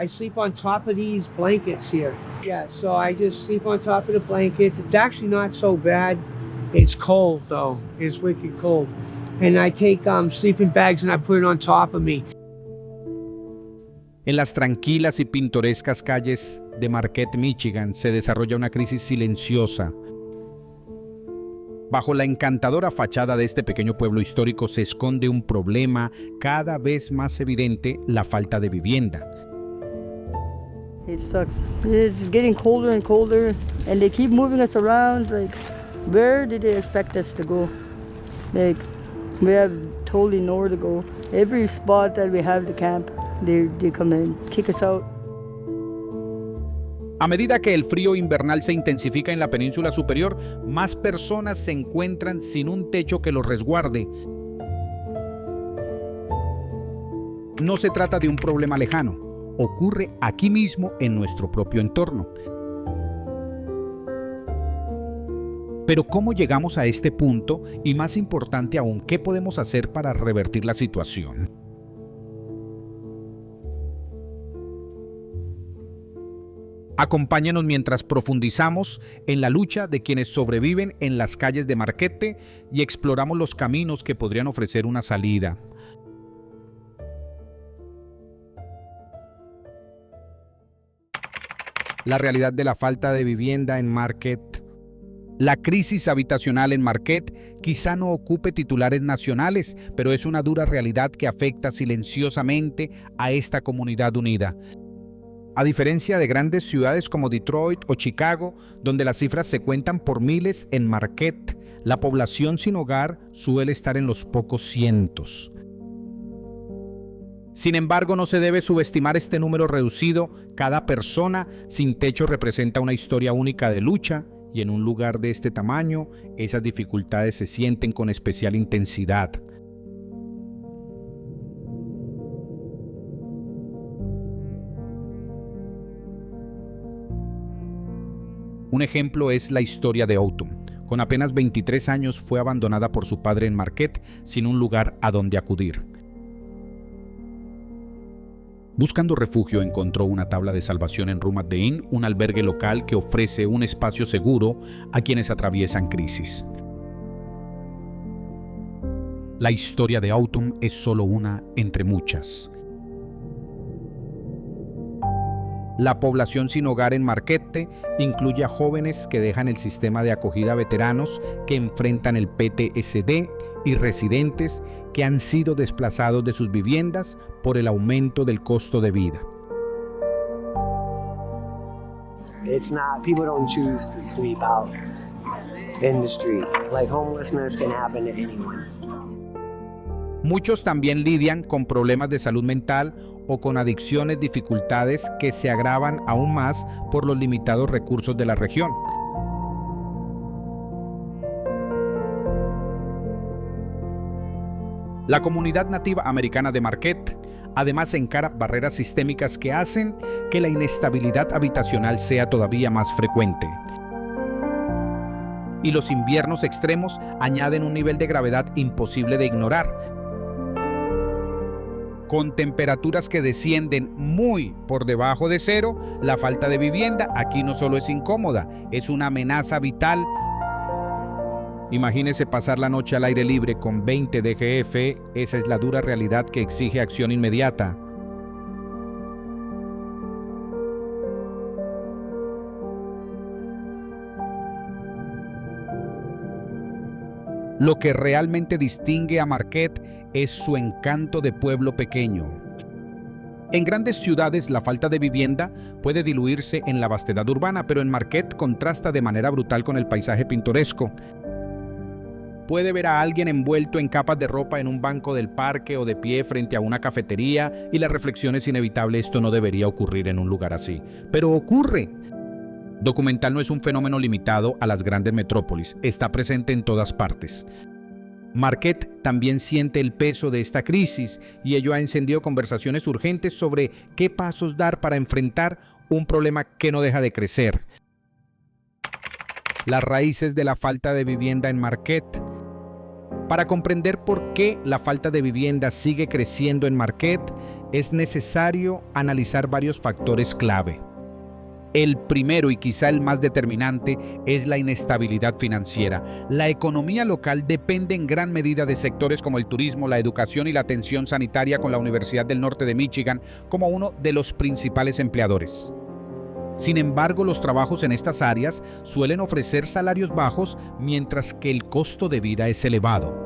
sleep on top of these blankets here. Yeah, so I just sleep on top of the blankets. It's actually not so bad. It's cold though. It's wicked cold. And I take sleeping bags and I put it on top of me. En las tranquilas y pintorescas calles de Marquette, Michigan, se desarrolla una crisis silenciosa. Bajo la encantadora fachada de este pequeño pueblo histórico se esconde un problema cada vez más evidente: la falta de vivienda. It sucks. It's getting colder and colder, and they keep moving us around. Like, where did they expect us to go? Like, we have totally nowhere to go. Every spot that we have to camp, they come and kick us out. A medida que el frío invernal se intensifica en la península superior, más personas se encuentran sin un techo que los resguarde. No se trata de un problema lejano, ocurre aquí mismo en nuestro propio entorno. Pero ¿cómo llegamos a este punto? Y más importante aún, ¿qué podemos hacer para revertir la situación? Acompáñenos mientras profundizamos en la lucha de quienes sobreviven en las calles de Marquette y exploramos los caminos que podrían ofrecer una salida. La realidad de la falta de vivienda en Marquette. La crisis habitacional en Marquette quizá no ocupe titulares nacionales, pero es una dura realidad que afecta silenciosamente a esta comunidad unida. A diferencia de grandes ciudades como Detroit o Chicago, donde las cifras se cuentan por miles, en Marquette, la población sin hogar suele estar en los pocos cientos. Sin embargo, no se debe subestimar este número reducido. Cada persona sin techo representa una historia única de lucha, y en un lugar de este tamaño, esas dificultades se sienten con especial intensidad. Un ejemplo es la historia de Autumn. Con apenas 23 años fue abandonada por su padre en Marquette sin un lugar a donde acudir. Buscando refugio, encontró una tabla de salvación en Room at the Inn, un albergue local que ofrece un espacio seguro a quienes atraviesan crisis. La historia de Autumn es solo una entre muchas. La población sin hogar en Marquette incluye a jóvenes que dejan el sistema de acogida a veteranos que enfrentan el PTSD y residentes que han sido desplazados de sus viviendas por el aumento del costo de vida. It's not, people don't choose to sleep out in the street. Like, homelessness can happen to anyone. Muchos también lidian con problemas de salud mental o con adicciones, dificultades que se agravan aún más por los limitados recursos de la región. La comunidad nativa americana de Marquette además encara barreras sistémicas que hacen que la inestabilidad habitacional sea todavía más frecuente. Y los inviernos extremos añaden un nivel de gravedad imposible de ignorar. Con temperaturas que descienden muy por debajo de cero, la falta de vivienda aquí no solo es incómoda, es una amenaza vital. Imagínese pasar la noche al aire libre con 20 DGF, esa es la dura realidad que exige acción inmediata. Lo que realmente distingue a Marquette es su encanto de pueblo pequeño. En grandes ciudades la falta de vivienda puede diluirse en la vastedad urbana, pero en Marquette contrasta de manera brutal con el paisaje pintoresco. Puede ver a alguien envuelto en capas de ropa en un banco del parque o de pie frente a una cafetería y la reflexión es inevitable: esto no debería ocurrir en un lugar así. Pero ocurre. Documental no es un fenómeno limitado a las grandes metrópolis, está presente en todas partes. Marquette también siente el peso de esta crisis y ello ha encendido conversaciones urgentes sobre qué pasos dar para enfrentar un problema que no deja de crecer. Las raíces de la falta de vivienda en Marquette. Para comprender por qué la falta de vivienda sigue creciendo en Marquette, es necesario analizar varios factores clave. El primero y quizá el más determinante es la inestabilidad financiera. La economía local depende en gran medida de sectores como el turismo, la educación y la atención sanitaria, con la Universidad del Norte de Michigan como uno de los principales empleadores. Sin embargo, los trabajos en estas áreas suelen ofrecer salarios bajos, mientras que el costo de vida es elevado.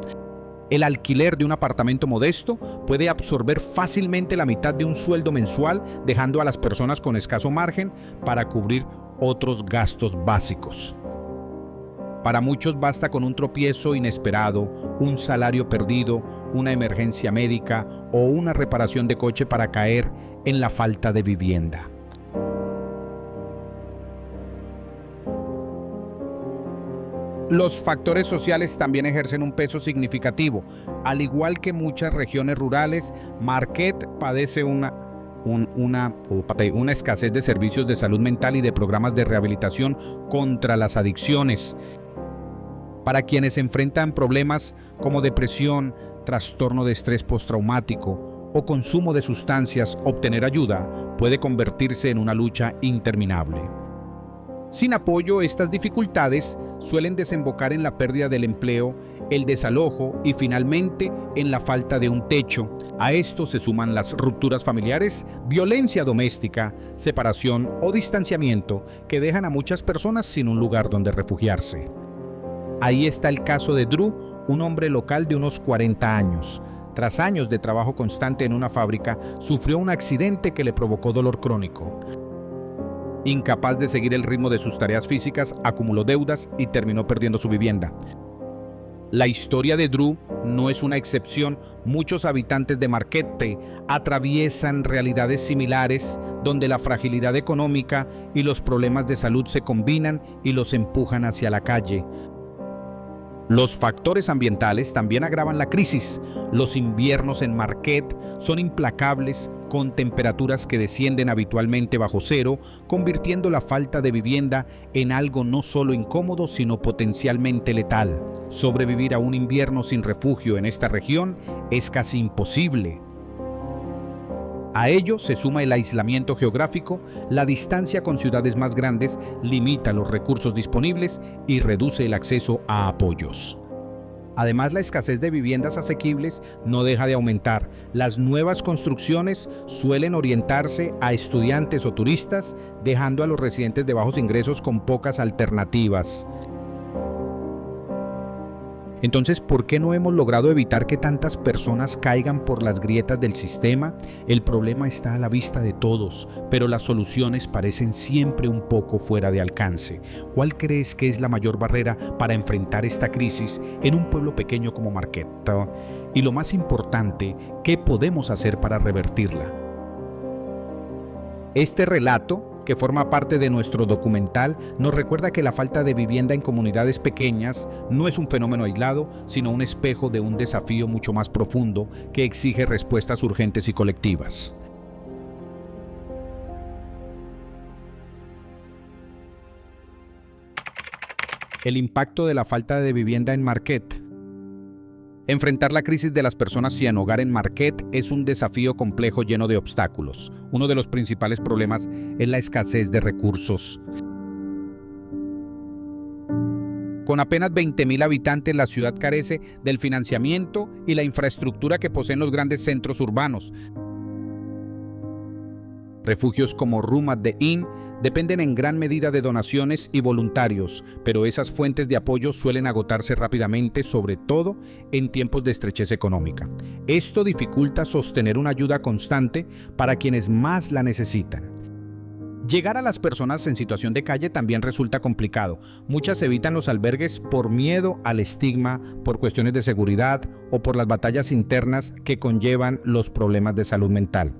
El alquiler de un apartamento modesto puede absorber fácilmente la mitad de un sueldo mensual, dejando a las personas con escaso margen para cubrir otros gastos básicos. Para muchos basta con un tropiezo inesperado, un salario perdido, una emergencia médica o una reparación de coche para caer en la falta de vivienda. Los factores sociales también ejercen un peso significativo. Al igual que muchas regiones rurales, Marquette padece una escasez de servicios de salud mental y de programas de rehabilitación contra las adicciones. Para quienes enfrentan problemas como depresión, trastorno de estrés postraumático o consumo de sustancias, obtener ayuda puede convertirse en una lucha interminable. Sin apoyo, estas dificultades suelen desembocar en la pérdida del empleo, el desalojo y finalmente en la falta de un techo. A esto se suman las rupturas familiares, violencia doméstica, separación o distanciamiento que dejan a muchas personas sin un lugar donde refugiarse. Ahí está el caso de Drew, un hombre local de unos 40 años. Tras años de trabajo constante en una fábrica, sufrió un accidente que le provocó dolor crónico. Incapaz de seguir el ritmo de sus tareas físicas, acumuló deudas y terminó perdiendo su vivienda. La historia de Drew no es una excepción. Muchos habitantes de Marquette atraviesan realidades similares, donde la fragilidad económica y los problemas de salud se combinan y los empujan hacia la calle. Los factores ambientales también agravan la crisis. Los inviernos en Marquette son implacables, con temperaturas que descienden habitualmente bajo cero, convirtiendo la falta de vivienda en algo no solo incómodo, sino potencialmente letal. Sobrevivir a un invierno sin refugio en esta región es casi imposible. A ello se suma el aislamiento geográfico. La distancia con ciudades más grandes limita los recursos disponibles y reduce el acceso a apoyos. Además, la escasez de viviendas asequibles no deja de aumentar. Las nuevas construcciones suelen orientarse a estudiantes o turistas, dejando a los residentes de bajos ingresos con pocas alternativas. Entonces, ¿por qué no hemos logrado evitar que tantas personas caigan por las grietas del sistema? El problema está a la vista de todos, pero las soluciones parecen siempre un poco fuera de alcance. ¿Cuál crees que es la mayor barrera para enfrentar esta crisis en un pueblo pequeño como Marquette? Y lo más importante, ¿qué podemos hacer para revertirla? Este relato, que forma parte de nuestro documental, nos recuerda que la falta de vivienda en comunidades pequeñas no es un fenómeno aislado, sino un espejo de un desafío mucho más profundo que exige respuestas urgentes y colectivas. El impacto de la falta de vivienda en Marquette. Enfrentar la crisis de las personas sin hogar en Marquette es un desafío complejo lleno de obstáculos. Uno de los principales problemas es la escasez de recursos. Con apenas 20,000 habitantes, la ciudad carece del financiamiento y la infraestructura que poseen los grandes centros urbanos. Refugios como Room at the Inn dependen en gran medida de donaciones y voluntarios, pero esas fuentes de apoyo suelen agotarse rápidamente, sobre todo en tiempos de estrechez económica. Esto dificulta sostener una ayuda constante para quienes más la necesitan. Llegar a las personas en situación de calle también resulta complicado. Muchas evitan los albergues por miedo al estigma, por cuestiones de seguridad o por las batallas internas que conllevan los problemas de salud mental.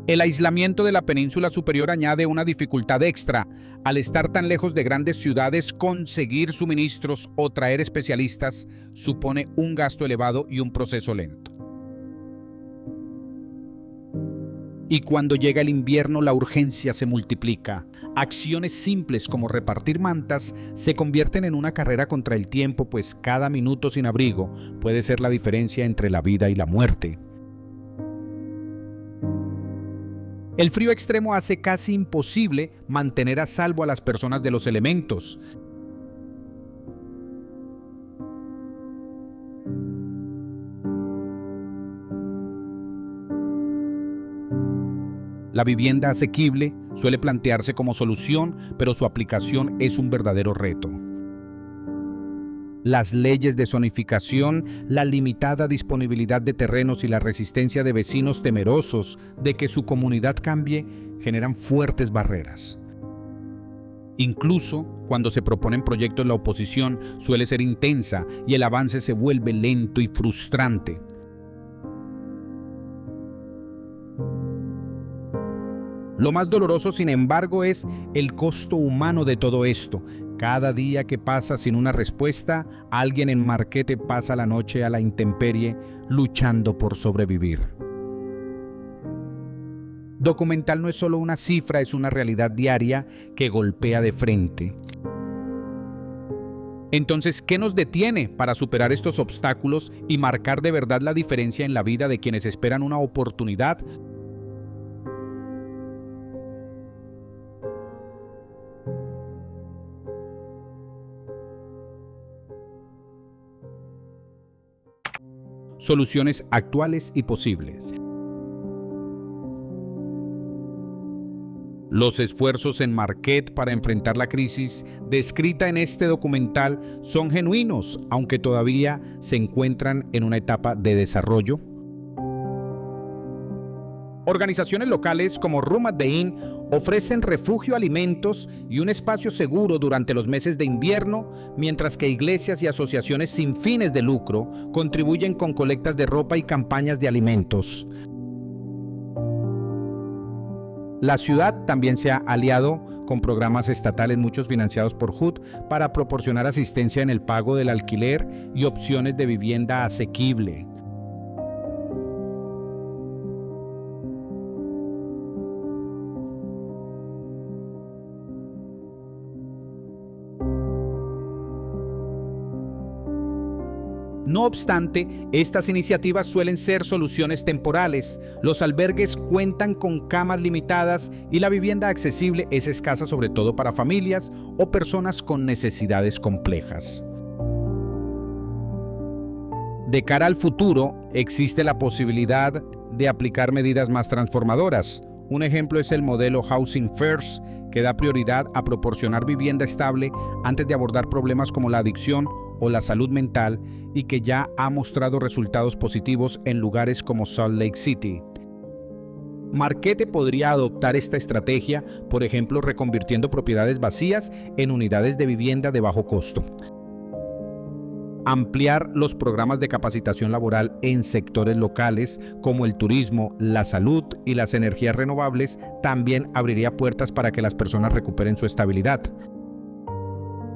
El aislamiento de la península superior añade una dificultad extra. Al estar tan lejos de grandes ciudades, conseguir suministros o traer especialistas supone un gasto elevado y un proceso lento. Y cuando llega el invierno, la urgencia se multiplica. Acciones simples como repartir mantas se convierten en una carrera contra el tiempo, pues cada minuto sin abrigo puede ser la diferencia entre la vida y la muerte. El frío extremo hace casi imposible mantener a salvo a las personas de los elementos. La vivienda asequible suele plantearse como solución, pero su aplicación es un verdadero reto. Las leyes de zonificación, la limitada disponibilidad de terrenos y la resistencia de vecinos temerosos de que su comunidad cambie generan fuertes barreras. Incluso cuando se proponen proyectos, la oposición suele ser intensa y el avance se vuelve lento y frustrante. Lo más doloroso, sin embargo, es el costo humano de todo esto. Cada día que pasa sin una respuesta, alguien en Marquette pasa la noche a la intemperie luchando por sobrevivir. Documental no es solo una cifra, es una realidad diaria que golpea de frente. Entonces, ¿qué nos detiene para superar estos obstáculos y marcar de verdad la diferencia en la vida de quienes esperan una oportunidad? Soluciones actuales y posibles. Los esfuerzos en Marquette para enfrentar la crisis descrita en este documental son genuinos, aunque todavía se encuentran en una etapa de desarrollo. Organizaciones locales como Room at the Inn ofrecen refugio, alimentos y un espacio seguro durante los meses de invierno, mientras que iglesias y asociaciones sin fines de lucro contribuyen con colectas de ropa y campañas de alimentos. La ciudad también se ha aliado con programas estatales, muchos financiados por HUD, para proporcionar asistencia en el pago del alquiler y opciones de vivienda asequible. No obstante, estas iniciativas suelen ser soluciones temporales. Los albergues cuentan con camas limitadas y la vivienda accesible es escasa, sobre todo para familias o personas con necesidades complejas. De cara al futuro, existe la posibilidad de aplicar medidas más transformadoras. Un ejemplo es el modelo Housing First, que da prioridad a proporcionar vivienda estable antes de abordar problemas como la adicción o la salud mental, y que ya ha mostrado resultados positivos en lugares como Salt Lake City. Marquette podría adoptar esta estrategia, por ejemplo, reconvirtiendo propiedades vacías en unidades de vivienda de bajo costo. Ampliar los programas de capacitación laboral en sectores locales como el turismo, la salud y las energías renovables también abriría puertas para que las personas recuperen su estabilidad.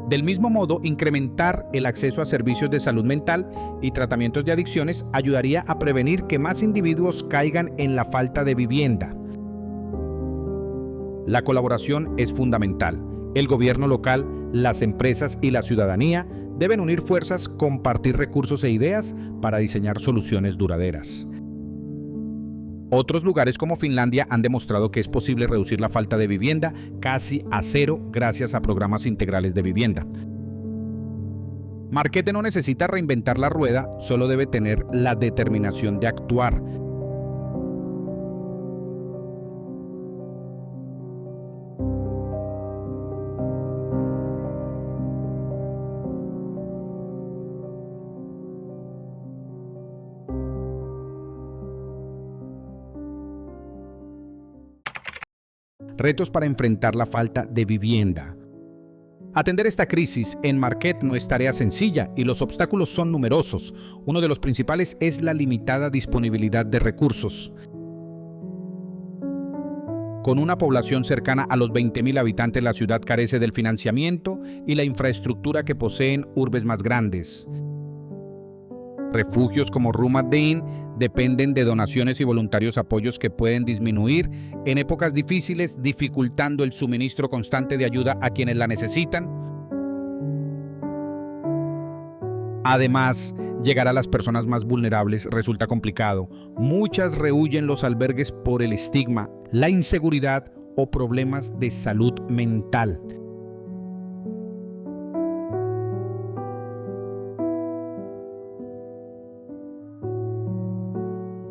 Del mismo modo, incrementar el acceso a servicios de salud mental y tratamientos de adicciones ayudaría a prevenir que más individuos caigan en la falta de vivienda. La colaboración es fundamental. El gobierno local, las empresas y la ciudadanía deben unir fuerzas, compartir recursos e ideas para diseñar soluciones duraderas. Otros lugares como Finlandia han demostrado que es posible reducir la falta de vivienda casi a cero gracias a programas integrales de vivienda. Marquette no necesita reinventar la rueda, solo debe tener la determinación de actuar. Retos para enfrentar la falta de vivienda. Atender esta crisis en Marquette no es tarea sencilla y los obstáculos son numerosos. Uno de los principales es la limitada disponibilidad de recursos. Con una población cercana a los 20,000 habitantes, la ciudad carece del financiamiento y la infraestructura que poseen urbes más grandes. Refugios como Rumadin dependen de donaciones y voluntarios apoyos que pueden disminuir en épocas difíciles, dificultando el suministro constante de ayuda a quienes la necesitan. Además, llegar a las personas más vulnerables resulta complicado. Muchas rehuyen los albergues por el estigma, la inseguridad o problemas de salud mental.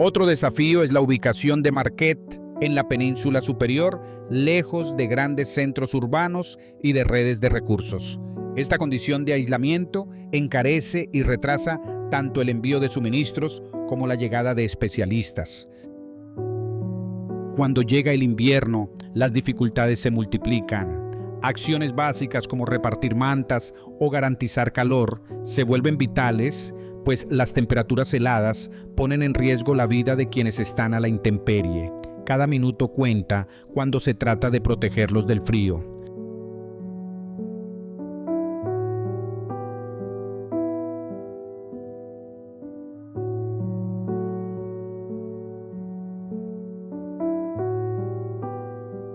Otro desafío es la ubicación de Marquette en la península superior, lejos de grandes centros urbanos y de redes de recursos. Esta condición de aislamiento encarece y retrasa tanto el envío de suministros como la llegada de especialistas. Cuando llega el invierno, las dificultades se multiplican. Acciones básicas como repartir mantas o garantizar calor se vuelven vitales, pues las temperaturas heladas ponen en riesgo la vida de quienes están a la intemperie. Cada minuto cuenta cuando se trata de protegerlos del frío.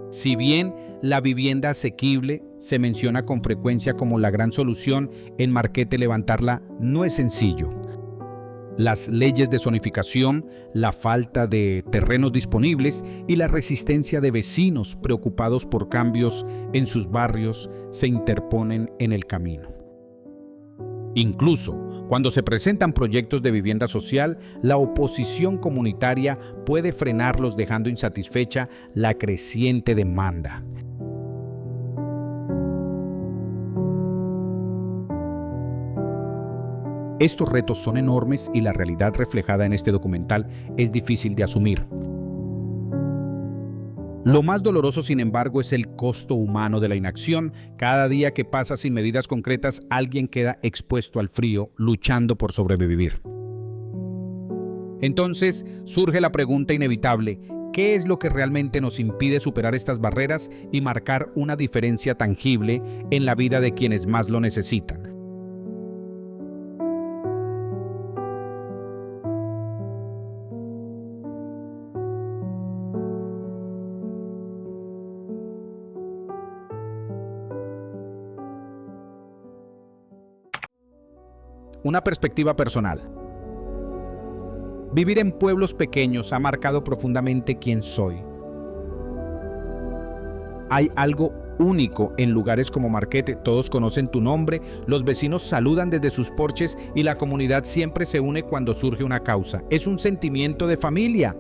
Si bien la vivienda asequible se menciona con frecuencia como la gran solución, en Marquette levantarla no es sencillo. Las leyes de zonificación, la falta de terrenos disponibles y la resistencia de vecinos preocupados por cambios en sus barrios se interponen en el camino. Incluso cuando se presentan proyectos de vivienda social, la oposición comunitaria puede frenarlos, dejando insatisfecha la creciente demanda. Estos retos son enormes y la realidad reflejada en este documental es difícil de asumir. Lo más doloroso, sin embargo, es el costo humano de la inacción. Cada día que pasa sin medidas concretas, alguien queda expuesto al frío, luchando por sobrevivir. Entonces surge la pregunta inevitable: ¿qué es lo que realmente nos impide superar estas barreras y marcar una diferencia tangible en la vida de quienes más lo necesitan? Una perspectiva personal. Vivir en pueblos pequeños ha marcado profundamente quién soy. Hay algo único en lugares como Marquette. Todos conocen tu nombre, los vecinos saludan desde sus porches y la comunidad siempre se une cuando surge una causa. Es un sentimiento de familia.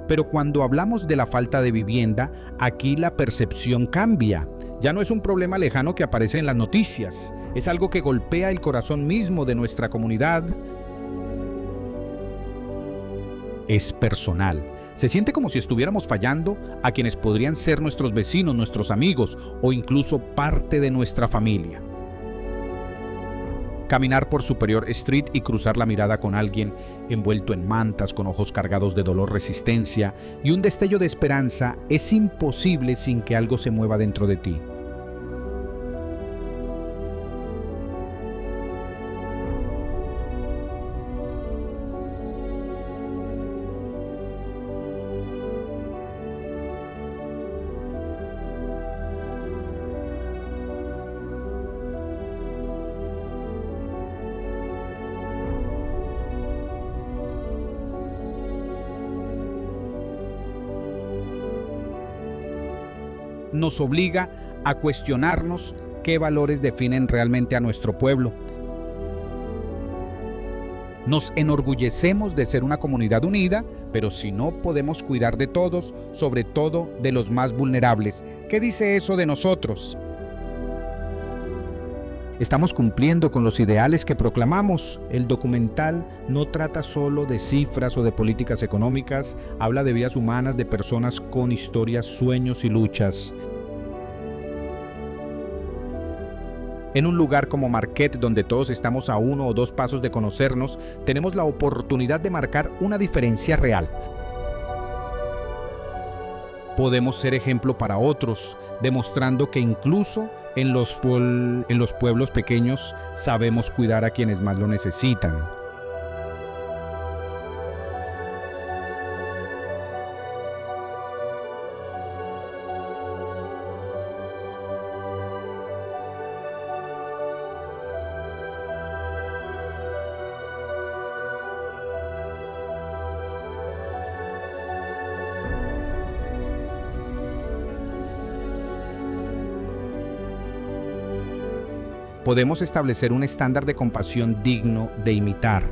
Pero cuando hablamos de la falta de vivienda, aquí la percepción cambia. Ya no es un problema lejano que aparece en las noticias. Es algo que golpea el corazón mismo de nuestra comunidad. Es personal. Se siente como si estuviéramos fallando a quienes podrían ser nuestros vecinos, nuestros amigos o incluso parte de nuestra familia. Caminar por Superior Street y cruzar la mirada con alguien envuelto en mantas, con ojos cargados de dolor, resistencia y un destello de esperanza es imposible sin que algo se mueva dentro de ti. Nos obliga a cuestionarnos qué valores definen realmente a nuestro pueblo. Nos enorgullecemos de ser una comunidad unida, pero si no podemos cuidar de todos, sobre todo de los más vulnerables, ¿qué dice eso de nosotros? ¿Estamos cumpliendo con los ideales que proclamamos? El documental no trata solo de cifras o de políticas económicas, habla de vidas humanas, de personas con historias, sueños y luchas. En un lugar como Marquette, donde todos estamos a 1 o 2 pasos de conocernos, tenemos la oportunidad de marcar una diferencia real. Podemos ser ejemplo para otros, demostrando que incluso En los pueblos pequeños sabemos cuidar a quienes más lo necesitan. Podemos establecer un estándar de compasión digno de imitar.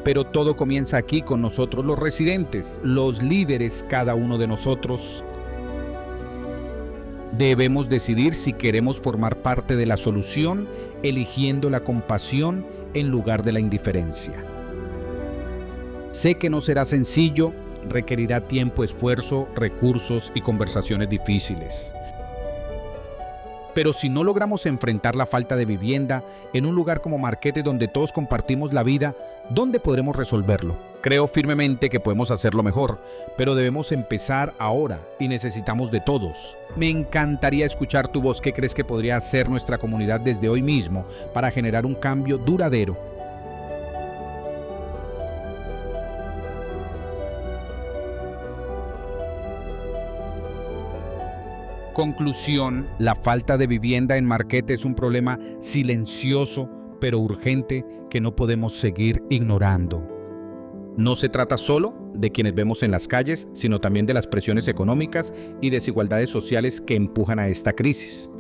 Pero todo comienza aquí con nosotros los residentes, los líderes, cada uno de nosotros. Debemos decidir si queremos formar parte de la solución, eligiendo la compasión en lugar de la indiferencia. Sé que no será sencillo, requerirá tiempo, esfuerzo, recursos y conversaciones difíciles. Pero si no logramos enfrentar la falta de vivienda en un lugar como Marquette, donde todos compartimos la vida, ¿dónde podremos resolverlo? Creo firmemente que podemos hacerlo mejor, pero debemos empezar ahora y necesitamos de todos. Me encantaría escuchar tu voz. ¿Qué crees que podría hacer nuestra comunidad desde hoy mismo para generar un cambio duradero? Conclusión: la falta de vivienda en Marquette es un problema silencioso pero urgente que no podemos seguir ignorando. No se trata solo de quienes vemos en las calles, sino también de las presiones económicas y desigualdades sociales que empujan a esta crisis.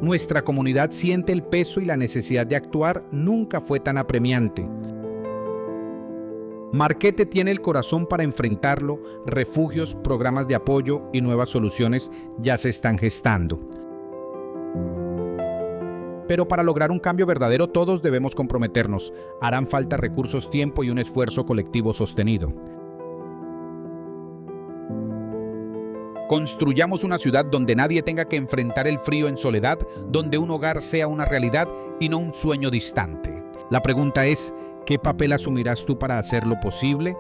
Nuestra comunidad siente el peso y la necesidad de actuar nunca fue tan apremiante. Marquette tiene el corazón para enfrentarlo, refugios, programas de apoyo y nuevas soluciones ya se están gestando. Pero para lograr un cambio verdadero todos debemos comprometernos. Harán falta recursos, tiempo y un esfuerzo colectivo sostenido. Construyamos una ciudad donde nadie tenga que enfrentar el frío en soledad, donde un hogar sea una realidad y no un sueño distante. La pregunta es: ¿qué papel asumirás tú para hacerlo posible?